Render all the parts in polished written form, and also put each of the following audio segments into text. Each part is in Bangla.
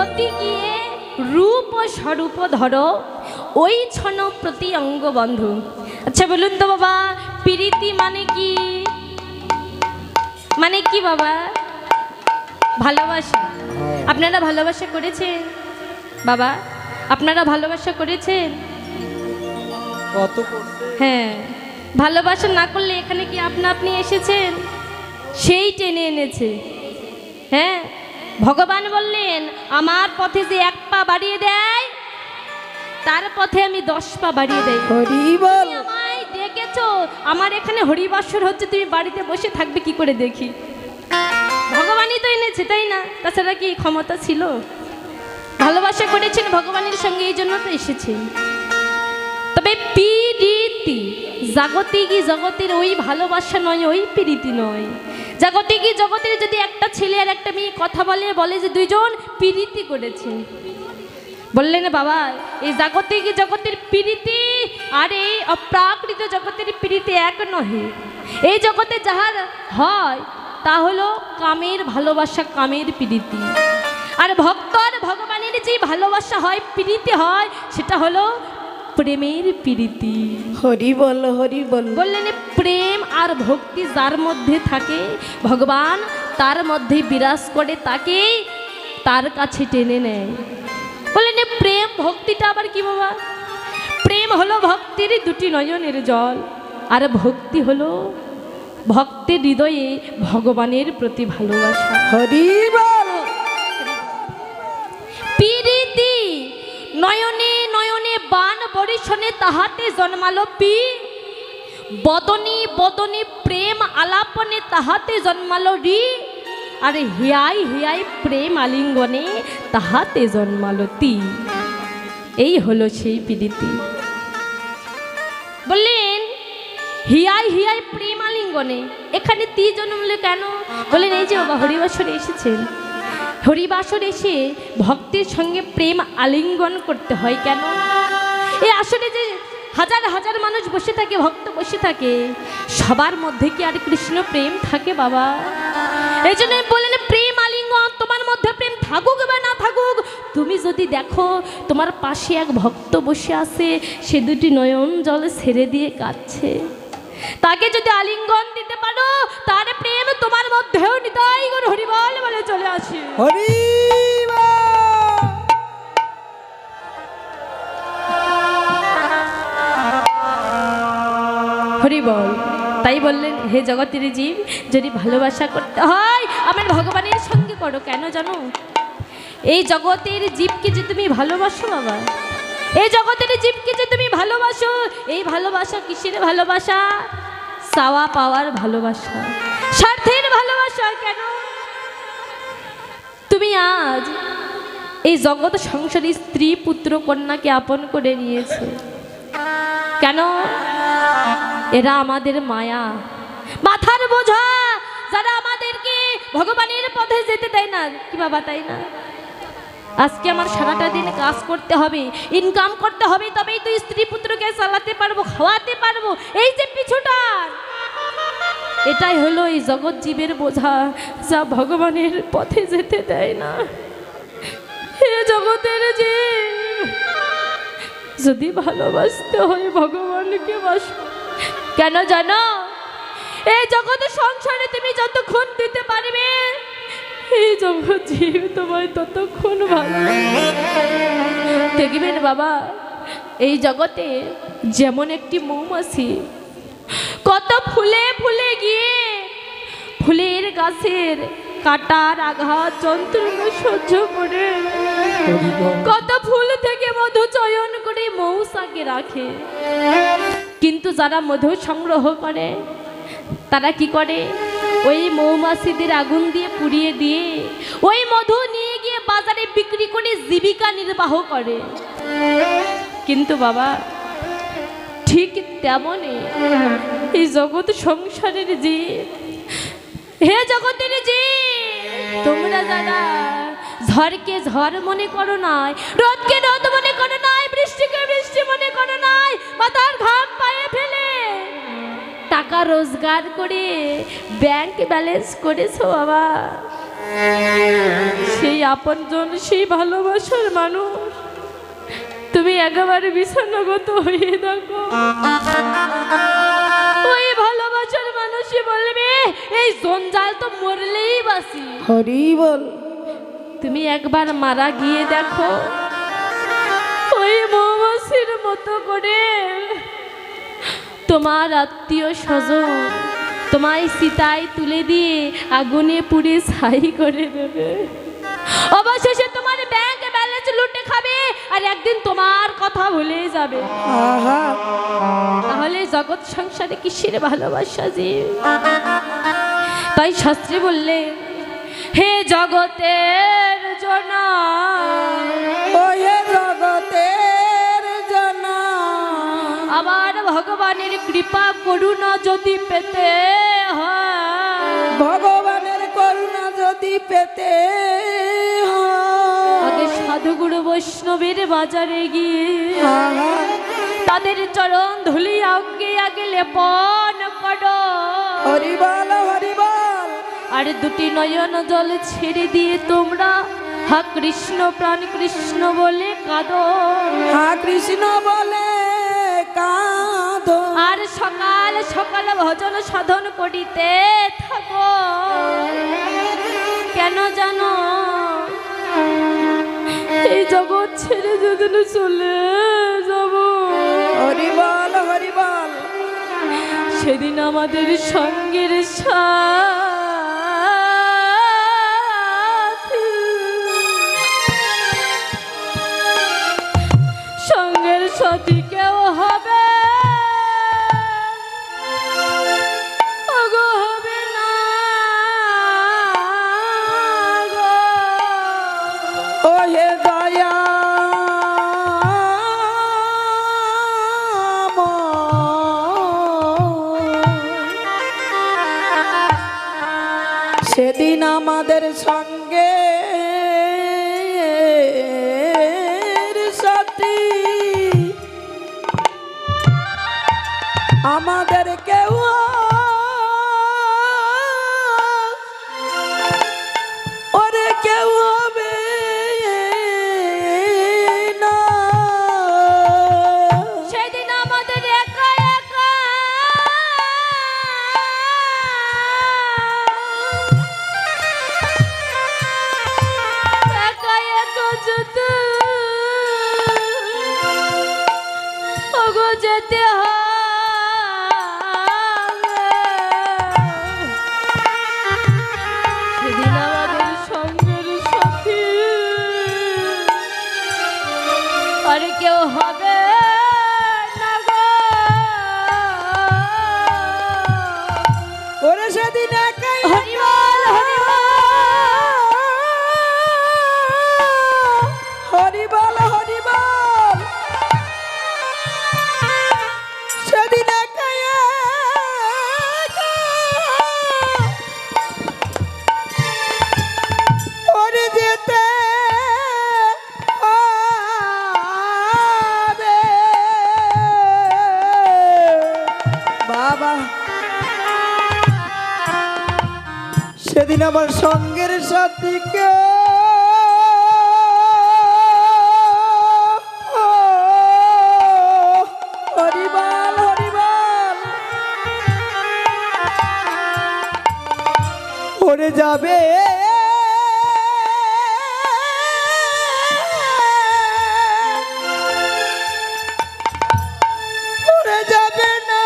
রতি গিয়ে রূপ ও স্বরূপ ধরো, ওই ছন প্রতি অঙ্গ বন্ধু। আচ্ছা বলুন তো বাবা, প্রীতি মানে কি? মানে কি বাবা? ভালোবাসা। আপনারা ভালোবাসা করেছেন বাবা? আপনারা ভালোবাসা করেছেন? কত করতে? হ্যাঁ, ভালোবাসা না করলে এখানে কি আপনা আপনি এসেছেন? সেই টেনে এনেছে। হ্যাঁ, ভগবান বললেন আমার পথে যে 1 পা বাড়িয়ে দেয় তার পথে আমি 10 পা বাড়িয়ে দেই। হরি বল। তুমি আমায় ডেকেছো, আমার এখানে হরিবাসর হচ্ছে, তুমি বাড়িতে বসে থাকবে কি করে দেখি? ভগবানই তো এনেছে, তাই না? তাছাড়া কি ক্ষমতা ছিল? ভালোবাসা করেছেন ভগবানের সঙ্গে, এই জন্য তো এসেছে। তবে প্রীতি জাগতিক জগতের ওই ভালোবাসা নয়, ওই প্রীতি নয়। জাগতিক জগতের যদি একটা ছেলে আর একটা মেয়ে কথা বলে যে দুইজন প্রীতি করেছে, বললেন বাবা এই জাগতিক জগতের প্রীতি আর এই অপ্রাকৃত জগতের প্রীতি এক নহে। এই জগতে যাহার হয় তা হলো কামের ভালোবাসা, কামের প্রীতি। আর ভক্ত আর ভগবানের যে ভালোবাসা হয়, প্রীতি হয়, সেটা হলো প্রেমের প্রীতি। হরি বল, হরি বল। বললেন প্রেম আর ভক্তি যার মধ্যে থাকে, ভগবান তার মধ্যে বিরাজ করে, তাকেই তার কাছে টেনে নেয়। বললেন প্রেম ভক্তিটা আবার কি বাবা? প্রেম হলো ভক্তির 2টি নয়নের জল, আর ভক্তি হলো ভক্তের হৃদয়ে ভগবানের প্রতি ভালোবাসা। হরি বল। প্রীতি নয়নে নয়নে বান বরিশনে তাহাতে জন্মালো পি, বদনী বদনী প্রেম আলাপনে তাহাতে জন্মালো রি, আর হিয়াই হিয়াই প্রেম আলিঙ্গনে তাহাতে জন্মালো তি। এই হলো সেই প্রীতি। বললেন হিয়াই হিয়াই প্রেম আলিঙ্গনে, এখানে তি জন্মলে কেন? বললেন এই যে বাবা হরিবাসরে এসেছেন, হরিবাসর এসে ভক্তের সঙ্গে প্রেম আলিঙ্গন করতে হয় কেন? এই আসলে যে হাজার হাজার মানুষ বসে থাকে, ভক্ত বসে থাকে, সবার মধ্যে কি আর কৃষ্ণ প্রেম থাকে বাবা? এই জন্য বললেন প্রেম আলিঙ্গন। তোমার মধ্যে প্রেম থাকুক বা না থাকুক, তুমি যদি দেখো তোমার পাশে এক ভক্ত বসে আছে, সে 2টি নয়ন জল ছেড়ে দিয়ে কাঁদছে, তাকে যদি আলিঙ্গন দিতে পারো, তার প্রেম তোমার মধ্যেও নিতাই গো হরিবল বলে চলে আসে। হরি বল। হরি বল। তাই বললেন হে জগতের জীব, যদি ভালোবাসা করতে হয় আমার ভগবানের সঙ্গে করো। কেন জানো? এই জগতের জীবকে যে তুমি ভালোবাসো বাবা, এই জগতের জীবকে যে তুমি ভালোবাসো, এই ভালোবাসা কিসের ভালোবাসা? চাওয়া পাওয়ার ভালোবাসা, স্বার্থের ভালোবাসা। কেন? তুমি আজ এই জগৎ সংসারী স্ত্রী পুত্র কন্যাকে আপন করে নিয়েছে কেন? এরা আমাদের মায়া, মাথার বোঝা, যারা আমাদেরকে ভগবানের পথে যেতে দেয় না কি বাবা, তাই না? আজকে আমার সারাটা দিন কাজ করতে হবে, ইনকাম করতে হবে, তবেই তো স্ত্রী পুত্রকে চালাতে পারবো, খাওয়াতে পারবো। এই যে পিছুটা, এটাই হলো এই জগৎ জীবের বোঝা, যা ভগবানের পথে যেতে দেয় না। হে জগতের জীব, যদি ভালোবাসতে হয় ভগবানকে বাসো। কেন জানো? এই জগৎ সংসারে তুমি যতক্ষণ দিতে পারবে, এই জগৎ জীব তোমায় ততক্ষণ ভালো দেখবেন বাবা। এই জগতে যেমন একটি মৌমাছি কত ফুলে ফুলে গিয়ে ফুলের গাছের কাটার আঘাত যন্ত্রণা সহ্য করে কত ফুল থেকে মধু চয়ন করে মৌচাকে রাখে, কিন্তু যারা মধু সংগ্রহ করে তারা কি করে? ওই মৌমাছিদের আগুন দিয়ে পুড়িয়ে দিয়ে ওই মধু নিয়ে গিয়ে বাজারে বিক্রি করে জীবিকা নির্বাহ করে। কিন্তু বাবা ঠিক তেমনই এই জগৎ সংসারের জীব, হে জগতের জীব, তোমরা যারা ঝড়কে ঝড় মনে করো নাই, রোদকে রোদ মনে করো নাই, বৃষ্টিকে বৃষ্টি মনে করো নাই, মাথার ঘাম পায়ে ফেলে টাকা রোজগার করে ব্যাংক ব্যালেন্স করেছো বাবা, সেই আপনজন, সেই ভালোবাসার মানুষ তুমি একেবারে বিষণ্ণগত হয়ে দেখো, ওই ভালোবাসার মানুষই বলবে এই জঞ্জাল তো মরলেই বাসি। হরি বল। তুমি একবার মারা গিয়ে দেখো, ওই মৌমাছির মতো করে তোমার আত্মীয় স্বজন তোমায় চিতায় তুলে দিয়ে আগুনে পুড়ে ছাই করে দেবে। অবশেষে তোমার ব্যাংক ব্যালেন্স লুটে খাবে, আর একদিন তোমার কথা ভুলে যাবে। আহা, তাহলে জগৎ সংসারে কিসের ভালোবাসা যে? তাই শাস্ত্রী বললে, হে জগতের জনা, ওহে জগতের জনা, আবার ভগবানের কৃপা করুণা যদি পেতে হয়, ভগবানের করুণা যদি পেতে হয়, আগে সাধুগুরু বৈষ্ণবের বাজারে গিয়ে আহা, তাদের চরণ ধুলি অঙ্গে আগে লেপন করো, হরি বল হরি বল। আর দুটি নয়ন জল ছেড়ে দিয়ে তোমরা হা কৃষ্ণ প্রাণ কৃষ্ণ বলে কাঁদো, হা কৃষ্ণ বলে কাঁদো, আর সকাল সকাল ভজন সাধন করিতে থাকো। কেন জানো? এই জগৎ ছেড়ে যেদিন চলে যাব, হরি বল হরি বল। সেদিন আমাদের সঙ্গের সাথী, সঙ্গের সাথী কেউ হবে, ওগো হবে না গো। ওহে দয়া সেদিন আমাদের সঙ্গে সাথী আমাদের কেউ ওরে কেউ হবে না, সেদিন আমাদের একা একা একা একা যেতে ওগো যেতে হবে। সেদিন আমাদের সঙ্গের সাথী আর কেউ হবে না গো। ওরে সেদিন একাই হরি বল হরি হরি বল হরি বল। সেদিন একাই ওরে যেতে হবে বাবা। সেদিন আমার সঙ্গের সাথী কে হরিবল হরিবল ওরে যাবে ওরে যাবে না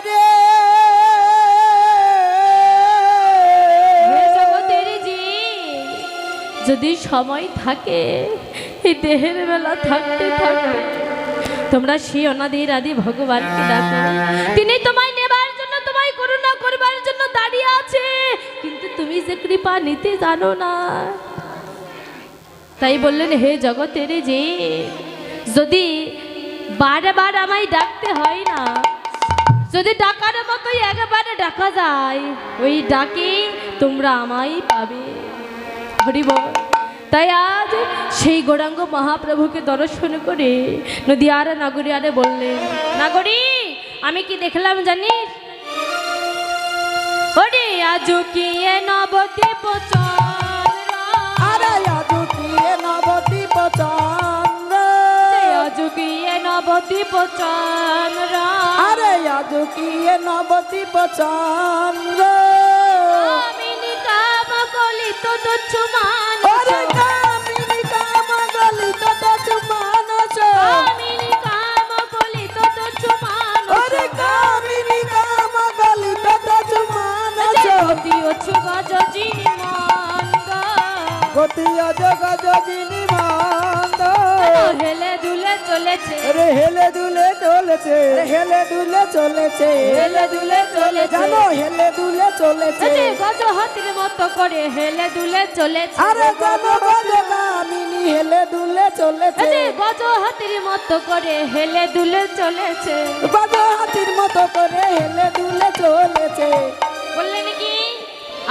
রে। হে জগতের জি, যদি সময় থাকে এই দেহের বেলা থাকতে থাকতে তোমরা সেই অনাদির আদি ভগবানকে ডাকো। তিনি তোমায় নেবার জন্য, তোমায় করুণা করবার জন্য দাঁড়িয়ে আছে, কিন্তু তুমি যে কৃপা নিতে জানো না। তাই বললেন, হে জগতের যে, যদি বারবার আমায় ডাকতে হয় না, যদি ডাকার মতোই একবারে ডাকা যায়, ওই ডাকে তোমরা আমায় পাবে। হরি বল। তাই আজ সেই গৌরাঙ্গ মহাপ্রভুকে দর্শন করে নদিয়ার নাগরিয়ারে বললেন, নাগরী আমি কি দেখলাম জানিস? ওরে আজুকিয়ে নবদ্বীপ চন্দ্র আরে আজুকিয়ে নবদ্বীপ চন্দ্র আজুকিয়ে নবদ্বীপ চন্দ্র আরে আজুকিয়ে নবদ্বীপ চন্দ্র কামিনী কাম কলিত তুচ্ছ ওরে মানুষ কামিনী কাম গলিত তুচ্ছ মানুষ কামিনী কাম কলিত তুচ্ছ ওরে মানুষ কামিনী কাম গলিত তুচ্ছ মানুষ গতি অচ্ছু গজ যিনি মন্দ গতি অজগ যোগিনী মন্দ হেলে দুলে চলেছে রে হেলে দুলে চলেছে হেলে দুলে চলেছে হেলে দুলে চলেছে জানো হেলে দুলে চলেছে গজ হাতির মতো করে হেলে দুলে চলেছে আরে জানো গজ কামিনী হেলে দুলে চলেছে গজ হাতির মতো করে হেলে দুলে চলেছে গজ হাতির মতো করে হেলে দুলে চলেছে বললেন কি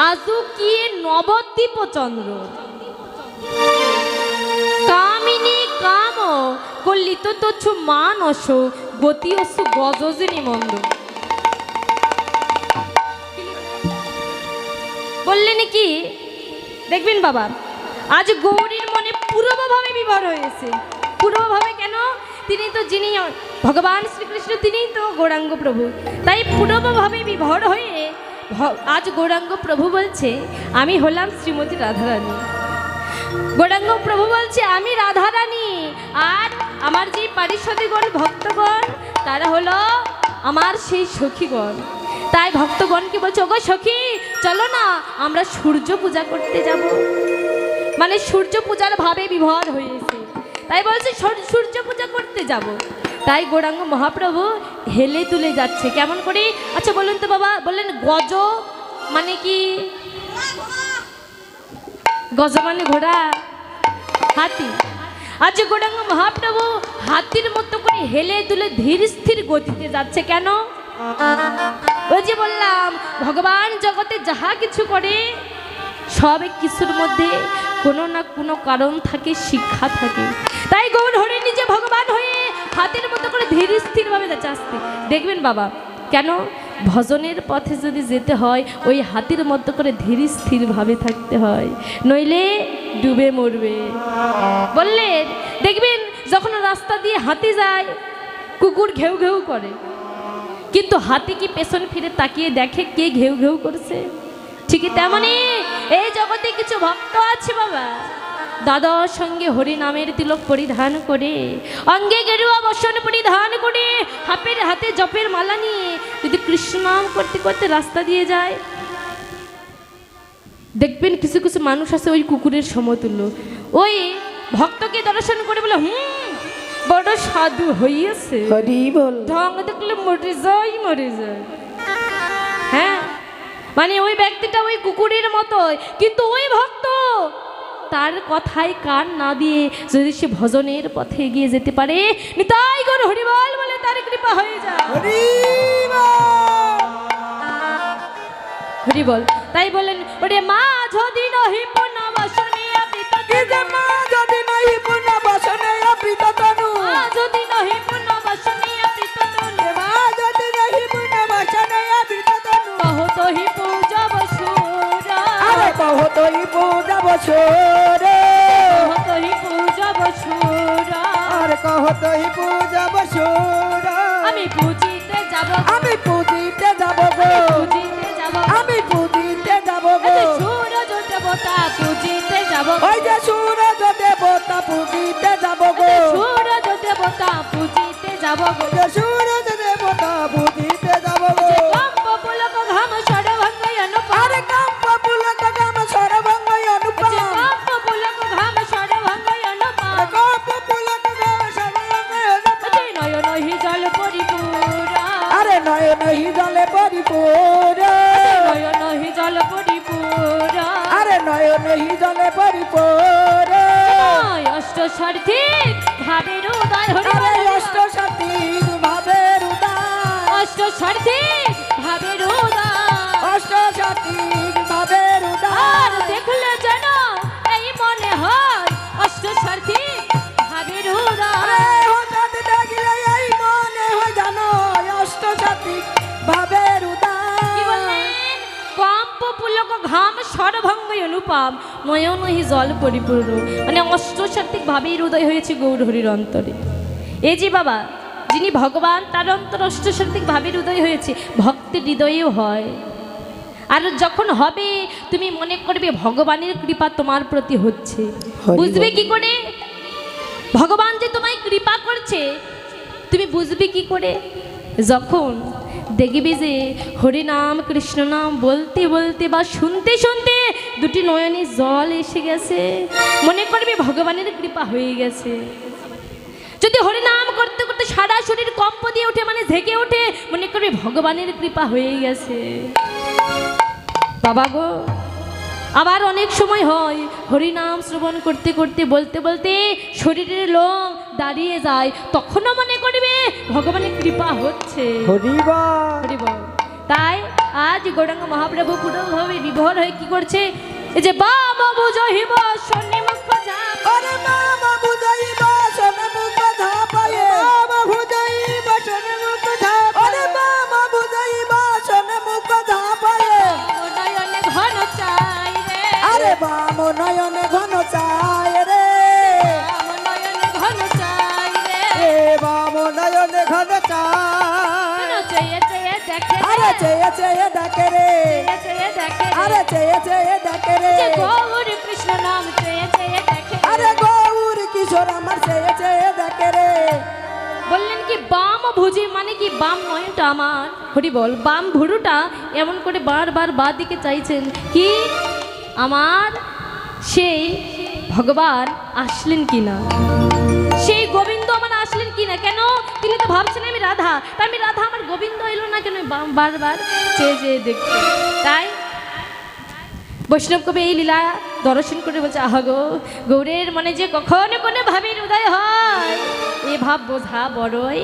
আজু কি নবদ্বীপ চন্দ্র কামিনী কাম কল্লিত তুচ্ছ মানস গতি অসু গজজিনী মন্দ বললেন কি দেখবেন বাবা আজ গৌরীর মনে পূর্বভাবে বিভোর হয়েছে পূর্বভাবে কেন তিনি তো যিনি ভগবান শ্রীকৃষ্ণ তিনিই তো গৌরাঙ্গ প্রভু তাই পূর্বভাবে বিভোর হয়ে আজ গৌরাঙ্গ প্রভু বলছে আমি হলাম শ্রীমতী রাধারানী গৌরাঙ্গ প্রভু বলছে আমি রাধারানী আর আমার যে পারিষদগণ ভক্তগণ তারা হলো আমার সেই সখীগণ তাই ভক্তগণকে বলছে ওগো সখী চলো না আমরা সূর্য পূজা করতে যাব মানে সূর্য পূজার ভাবে বিভোর হয়েছে তাই বলছে সূর্য পূজা করতে যাব তাই গৌরাঙ্গ মহাপ্রভু হেলে তুলে যাচ্ছে কেমন করে আচ্ছা বলুন তো বাবা বললেন গজ মানে কি গজ মানে ঘোড়া হাতি আজ গৌরাঙ্গ মহাপ্রভু হাতির মতো করে হেলে তুলে ধীর স্থির গতিতে যাচ্ছে কেন ওই যে বললাম ভগবান জগতে যাহা কিছু করে সব কিছুর মধ্যে কোনো না কোনো কারণ থাকে শিক্ষা থাকে তাই গৌর হরে নিজে ভগবান হয়ে হাতির মতো করে ধীর স্থির ভাবে যাচ্ছে আসতে দেখবেন বাবা কেন ভজনের পথে যদি যেতে হয় ওই হাতির মতো করে ধীর স্থির ভাবে থাকতে হয় নইলে ডুবে মরবে বললেন দেখবেন যখন রাস্তা দিয়ে হাতি যায় কুকুর ঘেউ ঘেউ করে কিন্তু হাতি কি পেছন ফিরে তাকিয়ে দেখে কে ঘেউ ঘেউ করছে ঠিকই তেমনই এই জগতে কিছু ভক্ত আছে বাবা দাদার সঙ্গে হরি নামের তিলক পরিধান করে অঙ্গে গেরুয়া বসন পরিধান করে হাতের হাতে জপের মালা নিয়ে যদি কৃষ্ণ নাম করতে করতে রাস্তা দিয়ে যায় দেখবেন কিছু কিছু মানুষ আছে ওই কুকুরের সমতুল্য ওই ভক্তকে দর্শন করে বলে বড় সাধু হইয়াছে হরি বল ঢং দেখলে মরে যায় হ্যাঁ মানে ওই ব্যক্তিটা ওই কুকুরের মতোই কিন্তু ওই ভক্ত তার কথায় কান না দিয়ে যদি সে ভজনের পথে এগিয়ে যেতে পারে নিতাই গৌর হরিবল বলে তার কৃপা হয়ে যায় হরি হরিবল তাই বলেন ওরে মা যদি নহি পুনঃবাসনে আবৃত মা যদি নহি পুনঃবাসনে আবৃত তনু মা যদি নহি পুনঃবাসনে আবৃত তনু মা যদি নহি পুনঃবাসনে আবৃত তনু কহ তোহি পূজা বসুরা আরে কহ তোই পূজা বছরে কহ তোহি পূজা বসুরা আর কহ তোই পূজা বছরে আমি পুজিতে যাব আমি পুজিতে যাব গো পুজিতে যাব আমি পুজিতে যাব গো সূরজ দেবতা পুজিতে যাব ওই যে সূরজ দেবতা পুজিতে যাব গো সূরজ দেবতা পুজিতে যাব যে সূরজ দেবতা পুজিতে যাব গো কম্প পুলক ঘাম সরভঙ্গই অনুপম আরে কম্প পুলক গাম সরভঙ্গ অনুপম কম্প পুলক ঘাম সরভঙ্গই অনুপম কম্প পুলক গাম সরভঙ্গ অনুপম নয়ন হি জল পরিপূরা আরে নয়ন হি জলে পরিপূর্ণ নয়ন হি জল পরিপূরা আরে নয়ন হি জলে পরিপূর্ণ অষ্ট সার্থিক ভাবের উদয় হরি আরে বল। অষ্ট সাত্বিক ভাবের উদয় অষ্ট সার্থিক ভাবের উদয় অষ্ট সাত্বিক ভাবের আর উদয় দেখলে যেন এই মনে হয় অষ্ট সার্থিক ভাবের উদয় আরে হঠাৎ দেখলে এই মনে হয় জানো অষ্ট সাত্বিক ভাবের কি উদয় বললেন কম্প রূপাম নয়নহি জল পরিপূর্ণ, মানে অষ্টসাত্ত্বিকভাবেই হৃদয় হয়েছে গৌর হরির অন্তরে। এই যে বাবা, যিনি ভগবান তার অন্তর অষ্টসাত্ত্বিকভাবে হৃদয় হয়েছে, ভক্তের হৃদয়েও হয়। আর যখন হবে তুমি মনে করবে ভগবানের কৃপা তোমার প্রতি হচ্ছে। বুঝবে কি করে ভগবান যে তোমায় কৃপা করছে? তুমি বুঝবে কি করে? যখন দেখবি যে হরি নাম কৃষ্ণ নাম বলতে বলতে বা শুনতে শুনতে দুটি নয়নে জল এসে গেছে, মনে করবে ভগবানের কৃপা হয়ে গেছে। যদি হরি নাম করতে করতে সারা শরীর কম্প দিয়ে ওঠে, মানে ঝেঁকে ওঠে, মনে করবে ভগবানের কৃপা হয়ে গেছে। বাবা গো, আবার অনেক সময় হয় হরিনাম শ্রবণ করতে করতে বলতে বলতে শরীরের লোম দাঁড়িয়ে যায়, তখনও মনে করবে ভগবানের কৃপা হচ্ছে। হরিবল। তাই আজ গৌরাঙ্গ মহাপ্রভু পুরোভাবে বিভোর হয়ে কি করছে? এই যে বাম বুঝহিব সন্নিমুখ ঝাপ, আরে বাবা বুঝাইব সন্নিমুখ ঝাপায়ে, বাবা বুঝাইব সন্নিমুখ ঝাপ, আরে বাবা বুঝাইব সন্নিমুখ ঝাপায়ে, নয়নে ঘন চাই রে, আরে বাম নয়নে ঘন চায় রে, বাম নয়নে ঘন চাই রে, এ বাম নয়নে ঘন চায়, চেয়ে চেয়ে দেখে, আরে চেয়ে চেয়ে ডাকে রে, চেয়ে চেয়ে দেখে, আরে চেয়ে চেয়ে ডাকে রে, যে গৌর কৃষ্ণ নাম চেয়ে চেয়ে দেখে। আরে গৌর কিশোর আমার চেয়ে চেয়ে ডাকে রে। বললেন কি বাম ভুজি, মানে কি বাম নয়নটা আমার, হরি বল, বাম ভুরুটা এমন করে বারবার বা দিকে চাইছেন কি আমার সেই ভগবান আসলেন কিনা, সেই গোবিন্দ আমার আসলেন কিনা। কেন? তিনি তো ভাবছেন আমি রাধা, তা আমি রাধা, আমার গোবিন্দ এলো না কেন, বারবার চেয়ে চেয়ে দেখছে। তাই বৈষ্ণব কবি এই লীলা দর্শন করে বলছে, আহা গো, গৌরের মনে যে কখনো কোনো ভাবের উদয় হয়, এ ভাব বোঝা বড়ই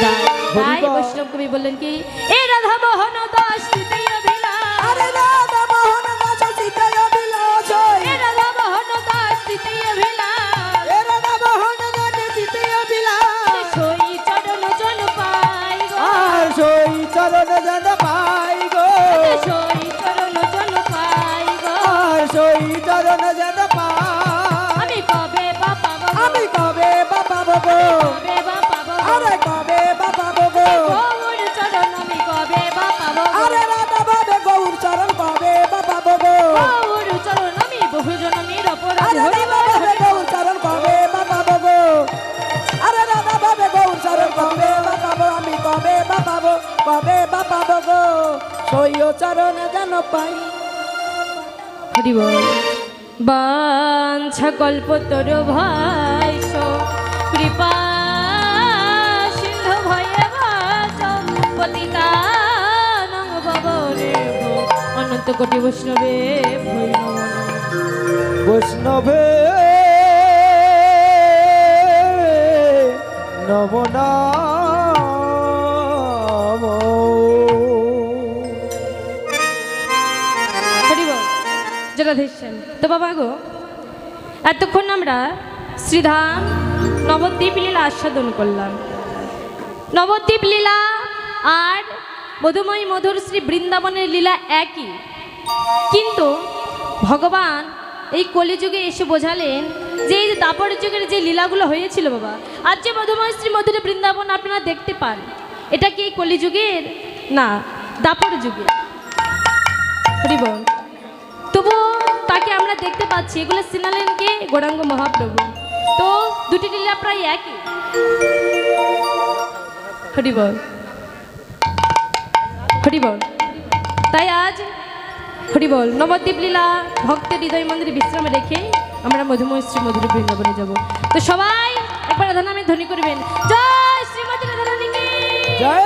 দায়। তাই বৈষ্ণব কবি বললেন কি, এ রাধা মোহন দাস তৃতীয় বিলাস, আরে রাধা মোহন দাস সীতায় বিলাস, এ রাধা মোহন দাস তৃতীয় বিলাস, এ রাধা মোহন দাস সীতায় বিলাস, সই চরণ জন পাই গো, আর সই চরণ যেন পাই গো, সই চরণ জন পাই গো, আর সই চরণ যেন পাই, আমি কবে বা পাবো, আমি কবে বা পাবো গো, কবে বা পাবো, আরে কবে বা পাবো গো, গৌর চরণ আমি কবে বা পাবো, আরে রাধা ভাবে গৌর চরণ কবে বা পাবো গো, গৌর চরণ আমি বহু জনমের অপরাধ, আরে রাধা ভাবে গৌর চরণ কবে বা পাবো গো, আরে রাধা ভাবে গৌর চরণ কবে বা পাবো, আমি কবে বা পাবো, কবে বা পাবো গো, সই চরণ যেন পাই। হরি বল। বাঞ্ছা কল্পতর ভাইস কৃপা সিন্ধু ভয়ে ভাজ পতিতানং ভবরেভ অনন্ত কোটি বৈষ্ণবে ভৈ নমঃ। বৈষ্ণবে নম নাম। হরি বল। জলাধীশ্বর। তো বাবা গো, এতক্ষণ আমরা শ্রীধাম নবদ্বীপ লীলা আস্বাদন করলাম। নবদ্বীপ লীলা আর মধুময় মধুর শ্রী বৃন্দাবনের লীলা একই, কিন্তু ভগবান এই কলিযুগে এসে বোঝালেন যে এই দাপর যুগের যে লীলাগুলো হয়েছিল বাবা, আজ যে মধুময় শ্রী মধুর বৃন্দাবন আপনারা দেখতে পান, এটা কি এই কলিযুগের? না, দাপর যুগে। হরি বল। তবু তাকে আমরা দেখতে পাচ্ছি, এগুলো সিনালেন কে? গৌরাঙ্গ মহাপ্রভু। তো দুটি লীলা প্রায় একই। হরি বল, হরি বল। তাই আজ হরি বল নবদ্বীপ লীলা ভক্তের হৃদয় মন্দিরে বিশ্রামে রেখে আমরা মধুময় শ্রী মধুর বৃন্দাবনে যাব। তো সবাই একবার রাধা নামে ধ্বনি করবেন, জয় শ্রীমতী রাধারানী কি জয়।